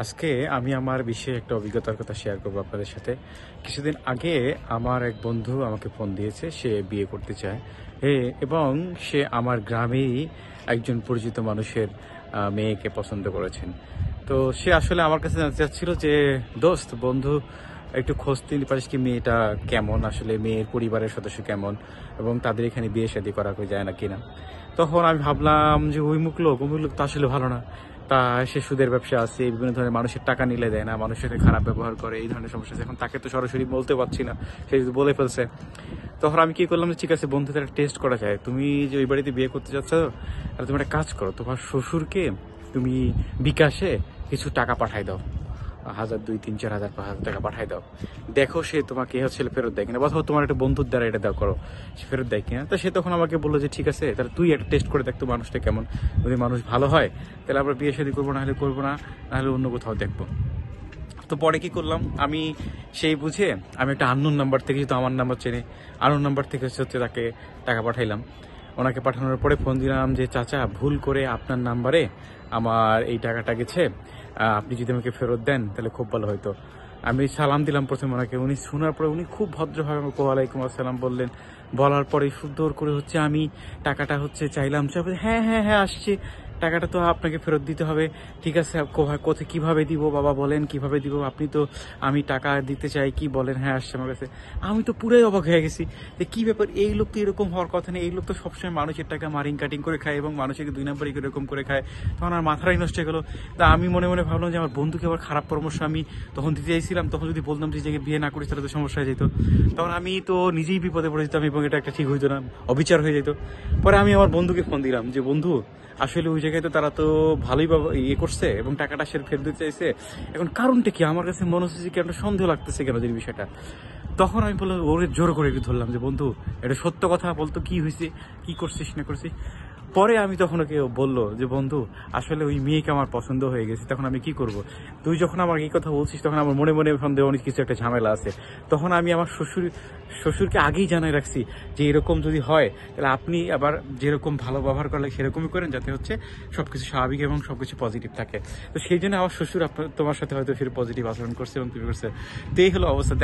আজকে আমি আমার বিষয়ে একটা অভিজ্ঞতার কথা শেয়ার করবো আপনাদের সাথে। কিছুদিন আগে আমার এক বন্ধু আমাকে ফোন দিয়েছে, সে বিয়ে করতে চায় এবং সে আমার গ্রামেই একজন পরিচিত মানুষের মেয়েকে পছন্দ করেছেন। তো সে আসলে আমার কাছে জানতে চাচ্ছিল যে, দোস্ত বন্ধু একটু খোঁজ নিতে পারিস কি মেয়েটা কেমন, আসলে মেয়ের পরিবারের সদস্য কেমন এবং তাদের এখানে বিয়ে শাদী করা যায় না কিনা। তখন আমি ভাবলাম যে ওই মুখ লোক তো আসলে ভালো না। তা সে সুদের ব্যবসা আছে, বিভিন্ন ধরনের মানুষের টাকা নিলে দেয় না, মানুষের সাথে খারাপ ব্যবহার করে, এই ধরনের সমস্যা আছে। এখন তাকে তো সরাসরি বলতে পারছি না, সে যদি বলে ফেলছে। তখন আমি কি করলাম যে ঠিক আছে বন্ধুদের টেস্ট করা যায়, তুমি যে ওই বাড়িতে বিয়ে করতে যাচ্ছ, আর তুমি একটা কাজ করো, তোমার শ্বশুরকে তুমি বিকাশে কিছু টাকা পাঠাই দাও, 1,000, 2, 3, 4 হাজার, 5,000 টাকা পাঠাই দাও। দেখো সে তোমাকে হচ্ছে ফেরত দেয় কিনা, অথবা তোমার একটা বন্ধুর দ্বারা এটা দাও করো, সে ফেরত দেয় কিনা। তো সে তখন আমাকে বললো যে ঠিক আছে, তাহলে তুই একটা টেস্ট করে দেখ তো মানুষটা কেমন। যদি মানুষ ভালো হয় তাহলে আমরা বিয়ে শাদী করবো, না হলে করবো না, না হলে অন্য কোথাও দেখবো। তো পরে কি করলাম, আমি সেই বুঝে আমি একটা আননোন নাম্বার থেকে, যেহেতু আমার নাম্বার চেনে, আননোন নাম্বার থেকে হচ্ছে তাকে টাকা পাঠাইলাম। ওনাকে পাঠানোর পরে ফোন দিলাম যে চাচা, ভুল করে আপনার নাম্বারে আমার এই টাকাটা গেছে, আপনি যদি আমাকে ফেরত দেন তাহলে খুব ভালো হতো। আমি সালাম দিলাম প্রথমে ওনাকে, উনি শোনার পরে উনি খুব ভদ্রভাবে আমাকে ওয়ালাইকুম আসসালাম বললেন। বলার পরে সুন্দর করে হচ্ছে আমি টাকাটা হচ্ছে চাইলাম, হ্যাঁ হ্যাঁ হ্যাঁ আসছে, টাকাটা তো আপনাকে ফেরত দিতে হবে। ঠিক আছে, কোথায় কিভাবে দিব বাবা বলেন, কিভাবে দিব, আপনি তো, আমি টাকা দিতে চাই, কি বলেন, হ্যাঁ আসছে আমার কাছে। আমি তো পুরাই অবাক হয়ে গেছি যে কি ব্যাপার, এই লোক তো এরকম হওয়ার কথা নেই, এই লোক তো সবসময় মানুষের টাকা মারিং কাটিং করে খায় এবং মানুষকে 2 নম্বরই এরকম করে খায়। তখন আমার মাথাটাই নষ্ট হয়ে গেলো। তা আমি মনে মনে ভাবলাম যে আমার বন্ধুকে আবার খারাপ পরামর্শ আমি তখন দিতে চাইছিলাম, তখন যদি বলতাম যে বিয়ে না করিস তাহলে তো সমস্যা হয়ে যেত, তখন আমি তো নিজেই বিপদে পড়ে যেতাম এবং এটা একটা ঠিক হইতো না, অবিচার হয়ে যেত। পরে আমি আমার বন্ধুকে ফোন দিলাম যে বন্ধু, আসলে ওই জায়গায় তো তারা তো ভালোই ইয়ে করছে এবং টাকাটা সে ফেরত দিতে চাইছে, এখন কারণটা কি, আমার কাছে মনে হচ্ছে যে কেন সন্দেহ লাগতেছে কেন যে বিষয়টা। তখন আমি বললাম, ওরে জোর করে একটু ধরলাম যে বন্ধু এটা সত্য কথা বলতো, কি হয়েছে, কি করছিস না করছিস। পরে আমি তখন ওকে বললো যে বন্ধু আসলে ওই মেয়েকে আমার পছন্দ হয়ে গেছে, তখন আমি কি করব। তুই যখন আমার এই কথা বলছিস তখন আমার মনে মনে সন্দেহ অনেক কিছু একটা ঝামেলা আছে। তখন আমি আমার শ্বশুরকে আগেই জানাই রাখছি যে এরকম যদি হয় তাহলে আপনি আবার যেরকম ভালো ব্যবহার করলে সেরকমই করেন, যাতে হচ্ছে সবকিছু স্বাভাবিক এবং সবকিছু পজিটিভ থাকে। তো সেই জন্য আমার শ্বশুর তোমার সাথে হয়তো ফিরে পজিটিভ আচরণ করছে এবং তুমি করছে। তো এই হলো অবস্থা।